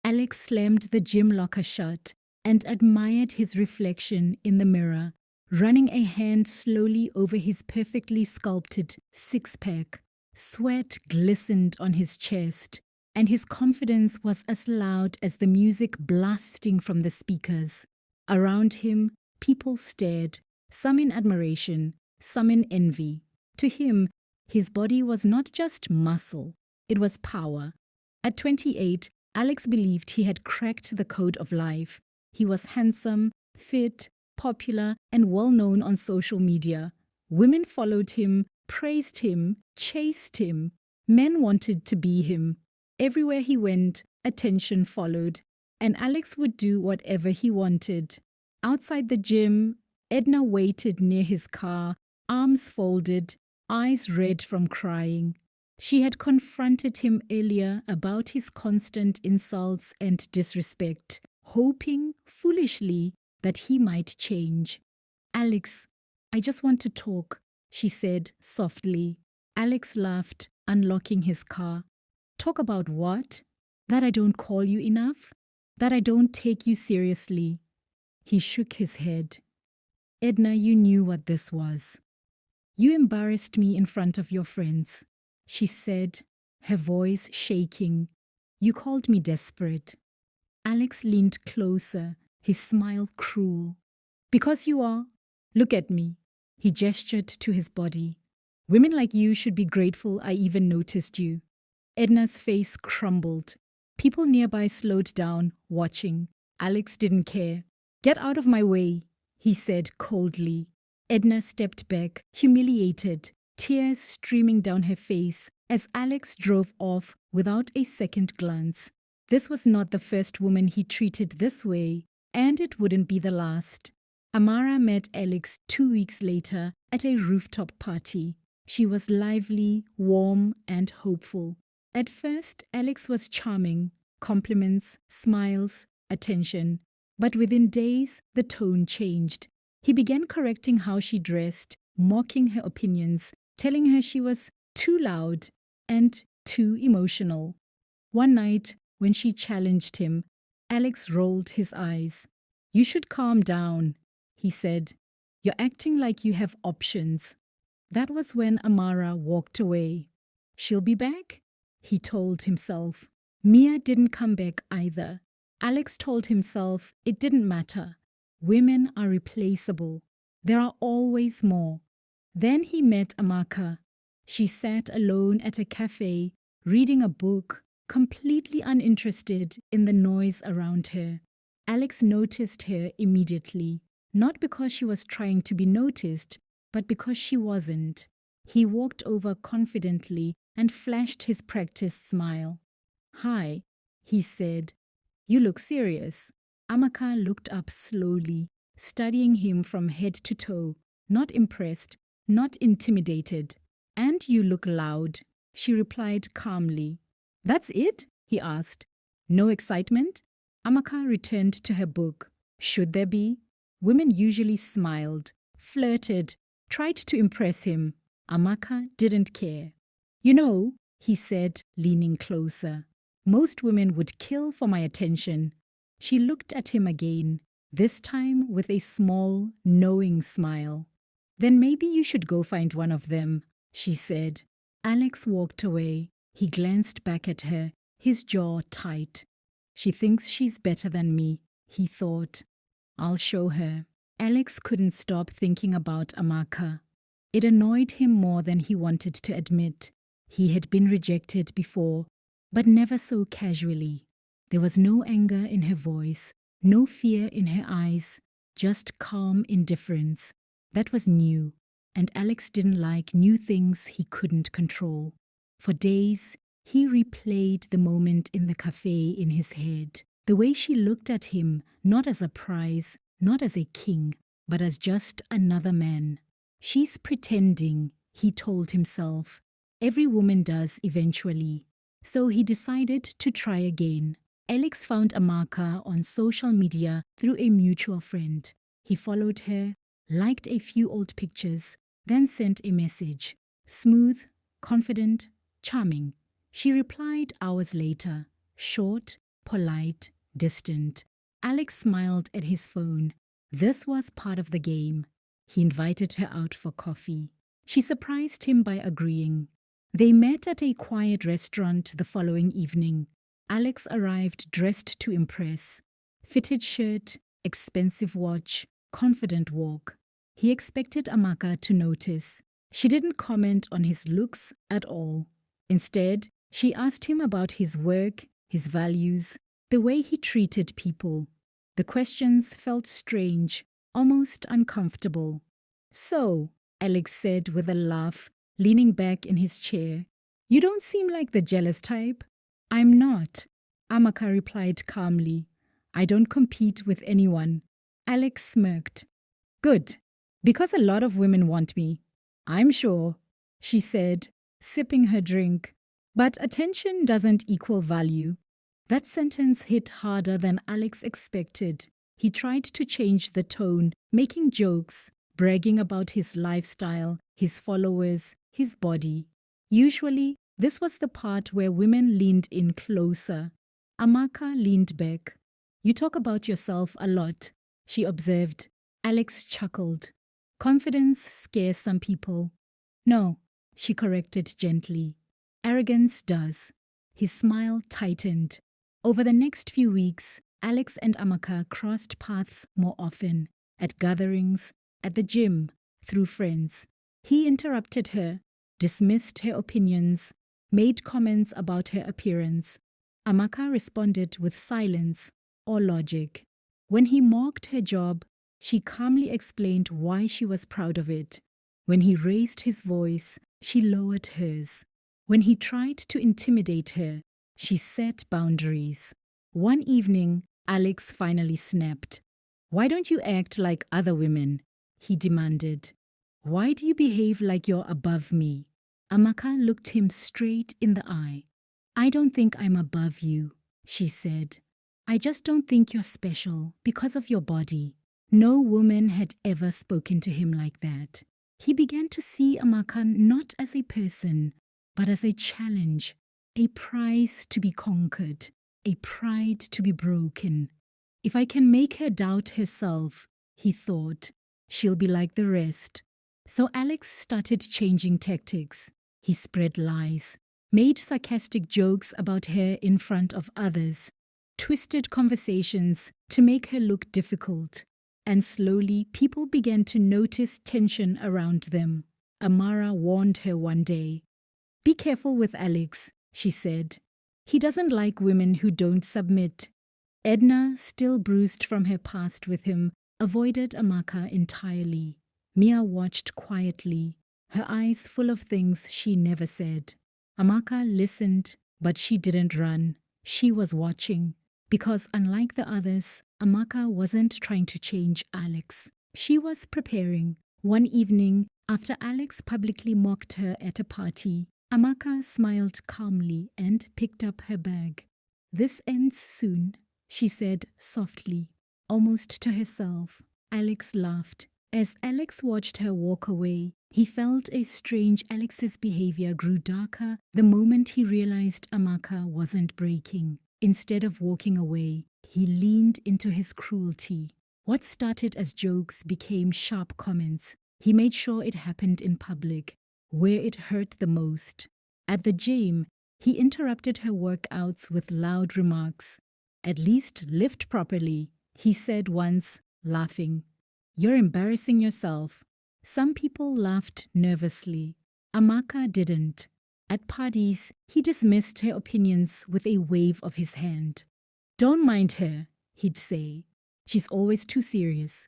Alex slammed the gym locker shut and admired his reflection in the mirror, running a hand slowly over his perfectly sculpted six-pack. Sweat glistened on his chest, and his confidence was as loud as the music blasting from the speakers. Around him, people stared, some in admiration, some in envy. To him, his body was not just muscle, it was power. At 28, Alex believed he had cracked the code of life. He was handsome, fit, popular, and well-known on social media. Women followed him, praised him, chased him. Men wanted to be him. Everywhere he went, attention followed, and Alex would do whatever he wanted. Outside the gym, Edna waited near his car, arms folded, eyes red from crying. She had confronted him earlier about his constant insults and disrespect, hoping, foolishly, that he might change. "Alex, I just want to talk," she said softly. Alex laughed, unlocking his car. "Talk about what? That I don't call you enough? That I don't take you seriously?" He shook his head. "Edna, you knew what this was. You embarrassed me in front of your friends," she said, her voice shaking. "You called me desperate." Alex leaned closer, his smile cruel. "Because you are. Look at me." He gestured to his body. "Women like you should be grateful I even noticed you." Edna's face crumbled. People nearby slowed down, watching. Alex didn't care. "Get out of my way," he said coldly. Edna stepped back, humiliated, tears streaming down her face as Alex drove off without a second glance. This was not the first woman he treated this way, and it wouldn't be the last. Amara met Alex 2 weeks later at a rooftop party. She was lively, warm, and hopeful. At first, Alex was charming, compliments, smiles, attention. But within days, the tone changed. He began correcting how she dressed, mocking her opinions, telling her she was too loud and too emotional. One night, when she challenged him, Alex rolled his eyes. "You should calm down," he said. "You're acting like you have options." That was when Amara walked away. "She'll be back," he told himself. Mia didn't come back either. Alex told himself it didn't matter. Women are replaceable. There are always more. Then he met Amaka. She sat alone at a cafe, reading a book, completely uninterested in the noise around her. Alex noticed her immediately, not because she was trying to be noticed, but because she wasn't. He walked over confidently and flashed his practiced smile. "Hi," he said. "You look serious." Amaka looked up slowly, studying him from head to toe, not impressed, not intimidated. "And you look loud," she replied calmly. "That's it?" he asked. "No excitement?" Amaka returned to her book. Should there be? Women usually smiled, flirted, tried to impress him. Amaka didn't care. "You know," he said, leaning closer, "most women would kill for my attention." She looked at him again, this time with a small, knowing smile. "Then maybe you should go find one of them," she said. Alex walked away. He glanced back at her, his jaw tight. "She thinks she's better than me," he thought. "I'll show her." Alex couldn't stop thinking about Amaka. It annoyed him more than he wanted to admit. He had been rejected before, but never so casually. There was no anger in her voice, no fear in her eyes, just calm indifference. That was new, and Alex didn't like new things he couldn't control. For days, he replayed the moment in the cafe in his head. The way she looked at him, not as a prize, not as a king, but as just another man. She's pretending, he told himself. Every woman does eventually. So he decided to try again. Alex found Amaka on social media through a mutual friend. He followed her, liked a few old pictures, then sent a message. Smooth, confident, charming. She replied hours later, short, polite, distant. Alex smiled at his phone. This was part of the game. He invited her out for coffee. She surprised him by agreeing. They met at a quiet restaurant the following evening. Alex arrived dressed to impress. Fitted shirt, expensive watch, confident walk. He expected Amaka to notice. She didn't comment on his looks at all. Instead, she asked him about his work, his values, the way he treated people. The questions felt strange, almost uncomfortable. "So," Alex said with a laugh, leaning back in his chair, "you don't seem like the jealous type." "I'm not," Amaka replied calmly. "I don't compete with anyone." Alex smirked. "Good, because a lot of women want me." "I'm sure," she said, sipping her drink. "But attention doesn't equal value." That sentence hit harder than Alex expected. He tried to change the tone, making jokes, bragging about his lifestyle, his followers, his body. Usually, this was the part where women leaned in closer. Amaka leaned back. "You talk about yourself a lot," she observed. Alex chuckled. "Confidence scares some people." "No," she corrected gently. "Arrogance does." His smile tightened. Over the next few weeks, Alex and Amaka crossed paths more often, at gatherings, at the gym, through friends. He interrupted her, dismissed her opinions, made comments about her appearance. Amaka responded with silence or logic. When he mocked her job, she calmly explained why she was proud of it. When he raised his voice, she lowered hers. When he tried to intimidate her, she set boundaries. One evening, Alex finally snapped. "Why don't you act like other women?" he demanded. "Why do you behave like you're above me?" Amaka looked him straight in the eye. "I don't think I'm above you," she said. "I just don't think you're special because of your body." No woman had ever spoken to him like that. He began to see Amaka not as a person, but as a challenge, a prize to be conquered, a pride to be broken. If I can make her doubt herself, he thought, she'll be like the rest. So Alex started changing tactics. He spread lies, made sarcastic jokes about her in front of others, twisted conversations to make her look difficult. And slowly, people began to notice tension around them. Amara warned her one day. "Be careful with Alex," she said. "He doesn't like women who don't submit." Edna, still bruised from her past with him, avoided Amaka entirely. Mia watched quietly, her eyes full of things she never said. Amaka listened, but she didn't run. She was watching. Because unlike the others, Amaka wasn't trying to change Alex. She was preparing. One evening, after Alex publicly mocked her at a party, Amaka smiled calmly and picked up her bag. "This ends soon," she said softly, almost to herself. Alex laughed. As Alex watched her walk away, he felt a strange Alex's behavior grew darker the moment he realized Amaka wasn't breaking. Instead of walking away, he leaned into his cruelty. What started as jokes became sharp comments. He made sure it happened in public, where it hurt the most. At the gym, he interrupted her workouts with loud remarks. "At least lift properly," he said once, laughing. "You're embarrassing yourself." Some people laughed nervously. Amaka didn't. At parties, he dismissed her opinions with a wave of his hand. "Don't mind her," he'd say. "She's always too serious."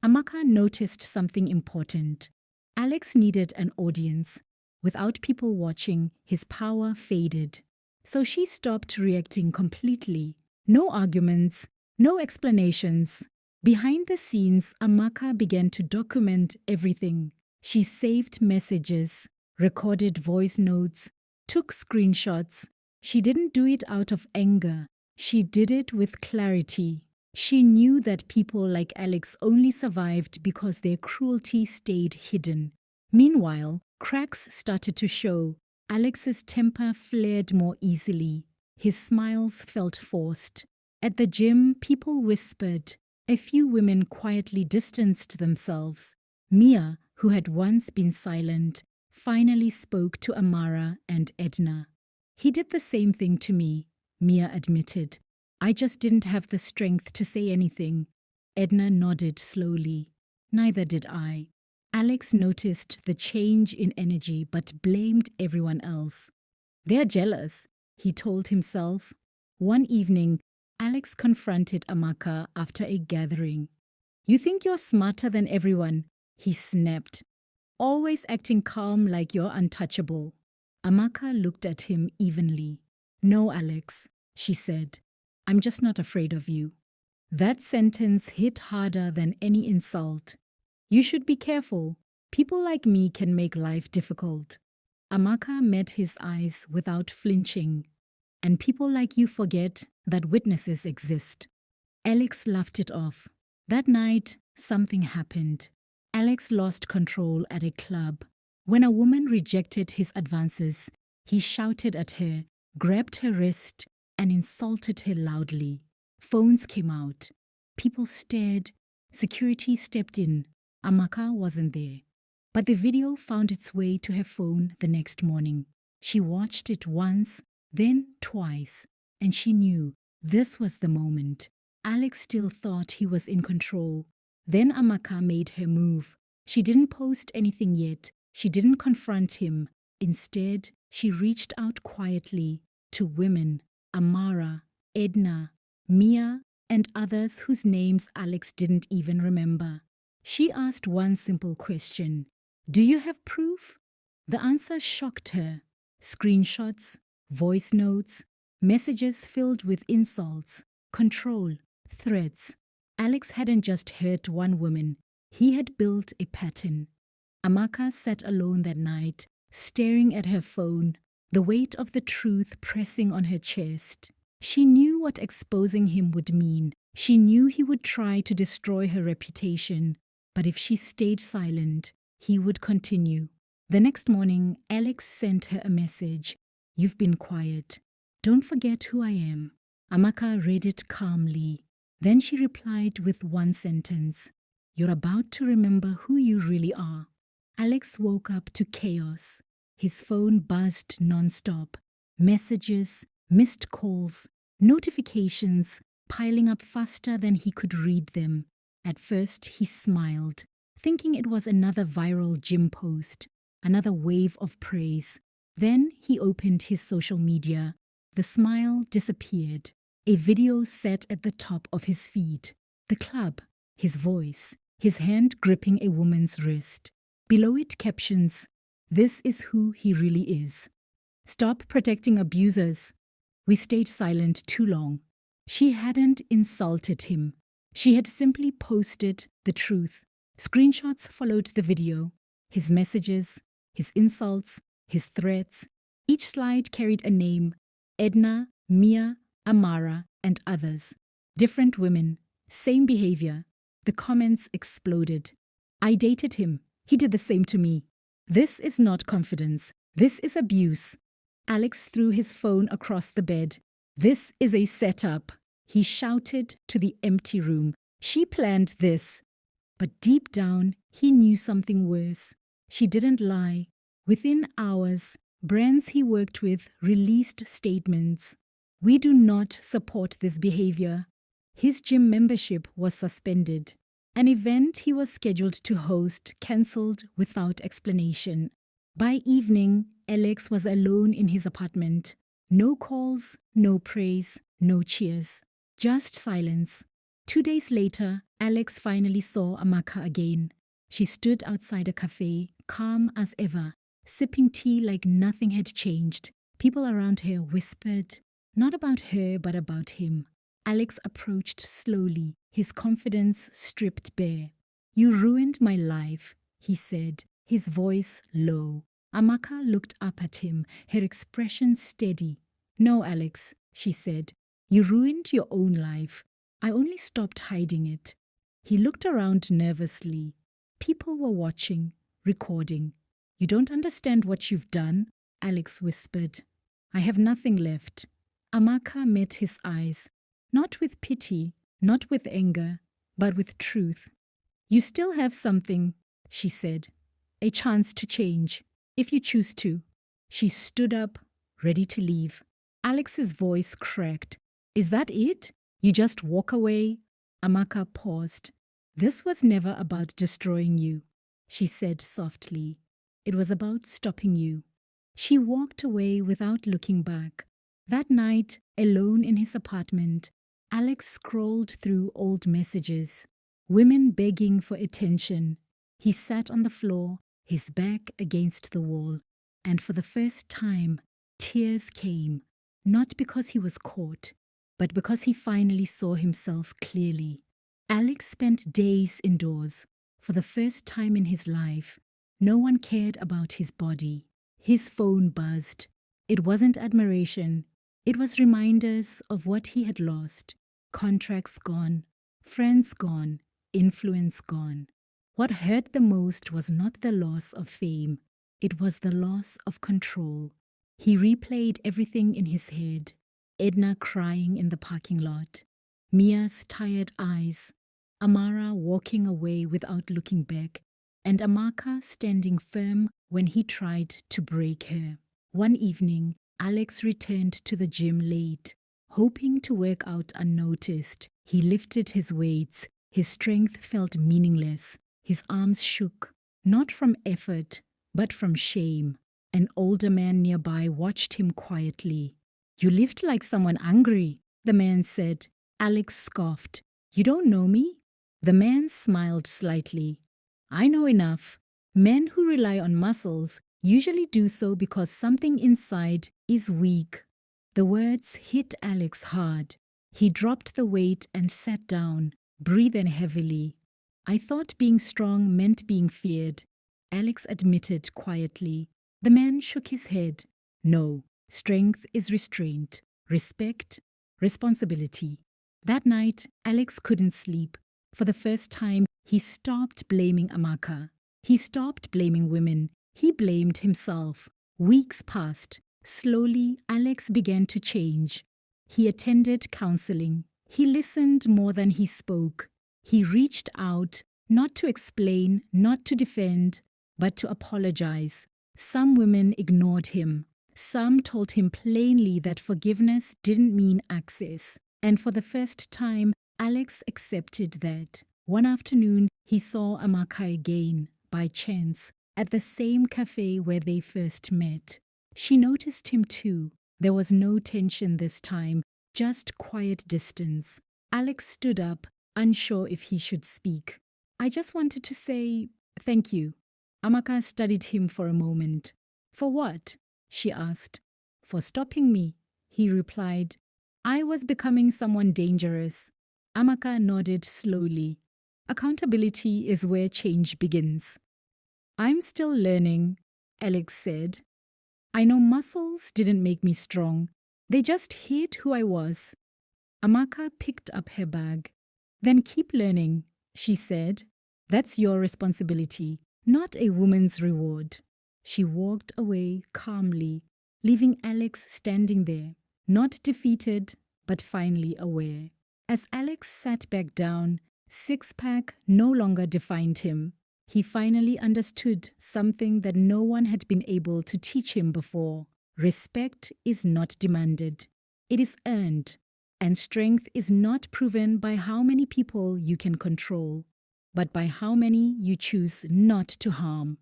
Amaka noticed something important. Alex needed an audience. Without people watching, his power faded. So she stopped reacting completely. No arguments, no explanations. Behind the scenes, Amaka began to document everything. She saved messages, recorded voice notes, took screenshots. She didn't do it out of anger. She did it with clarity. She knew that people like Alex only survived because their cruelty stayed hidden. Meanwhile, cracks started to show. Alex's temper flared more easily. His smiles felt forced. At the gym, people whispered. A few women quietly distanced themselves. Mia, who had once been silent, finally spoke to Amara and Edna. He did the same thing to me, Mia admitted. I just didn't have the strength to say anything. Edna nodded slowly. Neither did I. Alex noticed the change in energy but blamed everyone else. They're jealous, he told himself. One evening, Alex confronted Amaka after a gathering. You think you're smarter than everyone, he snapped. Always acting calm like you're untouchable. Amaka looked at him evenly. No, Alex, she said. I'm just not afraid of you. That sentence hit harder than any insult. You should be careful. People like me can make life difficult. Amaka met his eyes without flinching. And people like you forget that witnesses exist. Alex laughed it off. That night, something happened. Alex lost control at a club. When a woman rejected his advances, he shouted at her, grabbed her wrist, and insulted her loudly. Phones came out. People stared. Security stepped in. Amaka wasn't there. But the video found its way to her phone the next morning. She watched it once, then twice, and she knew this was the moment. Alex still thought he was in control. Then Amaka made her move. She didn't post anything yet. She didn't confront him. Instead, she reached out quietly to women, Amara, Edna, Mia, and others whose names Alex didn't even remember. She asked one simple question. Do you have proof? The answer shocked her. Screenshots, voice notes, messages filled with insults, control, threats. Alex hadn't just hurt one woman. He had built a pattern. Amaka sat alone that night, staring at her phone, the weight of the truth pressing on her chest. She knew what exposing him would mean. She knew he would try to destroy her reputation. But if she stayed silent, he would continue. The next morning, Alex sent her a message. You've been quiet. Don't forget who I am. Amaka read it calmly. Then she replied with one sentence. You're about to remember who you really are. Alex woke up to chaos. His phone buzzed non-stop. Messages, missed calls, notifications piling up faster than he could read them. At first, he smiled, thinking it was another viral gym post, another wave of praise. Then he opened his social media. The smile disappeared. A video sat at the top of his feed. The club, his voice, his hand gripping a woman's wrist. Below it captions, "This is who he really is. Stop protecting abusers." We stayed silent too long. She hadn't insulted him. She had simply posted the truth. Screenshots followed the video. His messages, his insults, his threats. Each slide carried a name. Edna, Mia, Amara, and others. Different women. Same behavior. The comments exploded. I dated him. He did the same to me. This is not confidence. This is abuse. Alex threw his phone across the bed. This is a setup. He shouted to the empty room. She planned this. But deep down, he knew something worse. She didn't lie. Within hours, brands he worked with released statements. We do not support this behavior. His gym membership was suspended. An event he was scheduled to host cancelled without explanation. By evening, Alex was alone in his apartment. No calls, no praise, no cheers. Just silence. 2 days later, Alex finally saw Amaka again. She stood outside a cafe, calm as ever, sipping tea like nothing had changed. People around her whispered, not about her but about him. Alex approached slowly, his confidence stripped bare. You ruined my life, he said, his voice low. Amaka looked up at him, her expression steady. No, Alex, she said. You ruined your own life. I only stopped hiding it. He looked around nervously. People were watching, recording. You don't understand what you've done, Alex whispered. I have nothing left. Amaka met his eyes, not with pity, not with anger, but with truth. You still have something, she said. A chance to change, if you choose to. She stood up, ready to leave. Alex's voice cracked. Is that it? You just walk away? Amaka paused. This was never about destroying you, she said softly. It was about stopping you. She walked away without looking back. That night, alone in his apartment, Alex scrolled through old messages, women begging for attention. He sat on the floor, his back against the wall, and for the first time, tears came, not because he was caught, but because he finally saw himself clearly. Alex spent days indoors. For the first time in his life, no one cared about his body. His phone buzzed. It wasn't admiration. It was reminders of what he had lost. Contracts gone, friends gone, influence gone. What hurt the most was not the loss of fame. It was the loss of control. He replayed everything in his head. Edna crying in the parking lot. Mia's tired eyes. Amara walking away without looking back. And Amaka standing firm when he tried to break her. One evening, Alex returned to the gym late, hoping to work out unnoticed. He lifted his weights. His strength felt meaningless. His arms shook, not from effort, but from shame. An older man nearby watched him quietly. You lift like someone angry, the man said. Alex scoffed. You don't know me? The man smiled slightly. I know enough. Men who rely on muscles usually do so because something inside is weak. The words hit Alex hard. He dropped the weight and sat down, breathing heavily. I thought being strong meant being feared, Alex admitted quietly. The man shook his head. No, strength is restraint, respect, responsibility. That night, Alex couldn't sleep. For the first time, he stopped blaming Amaka. He stopped blaming women. He blamed himself. Weeks passed. Slowly, Alex began to change. He attended counseling. He listened more than he spoke. He reached out, not to explain, not to defend, but to apologize. Some women ignored him. Some told him plainly that forgiveness didn't mean access. And for the first time, Alex accepted that. One afternoon, he saw Amaka again, by chance, at the same cafe where they first met. She noticed him too. There was no tension this time, just quiet distance. Alex stood up, unsure if he should speak. I just wanted to say thank you. Amaka studied him for a moment. For what? She asked. For stopping me, he replied. I was becoming someone dangerous. Amaka nodded slowly. Accountability is where change begins. I'm still learning, Alex said. I know muscles didn't make me strong. They just hid who I was. Amaka picked up her bag. Then keep learning, she said. That's your responsibility, not a woman's reward. She walked away calmly, leaving Alex standing there, not defeated, but finally aware. As Alex sat back down, six-pack no longer defined him. He finally understood something that no one had been able to teach him before. Respect is not demanded. It is earned. And strength is not proven by how many people you can control, but by how many you choose not to harm.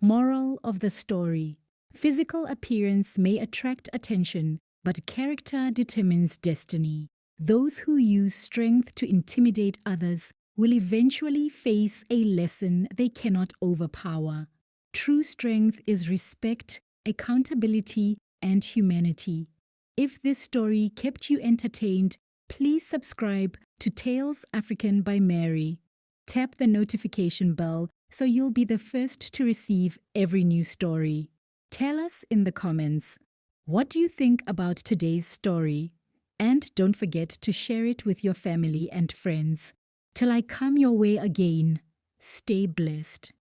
Moral of the story: physical appearance may attract attention, but character determines destiny. Those who use strength to intimidate others will eventually face a lesson they cannot overpower. True strength is respect, accountability, and humanity. If this story kept you entertained, please subscribe to Tales African by Mary. Tap the notification bell so you'll be the first to receive every new story. Tell us in the comments, what do you think about today's story? And don't forget to share it with your family and friends. Till I come your way again, stay blessed.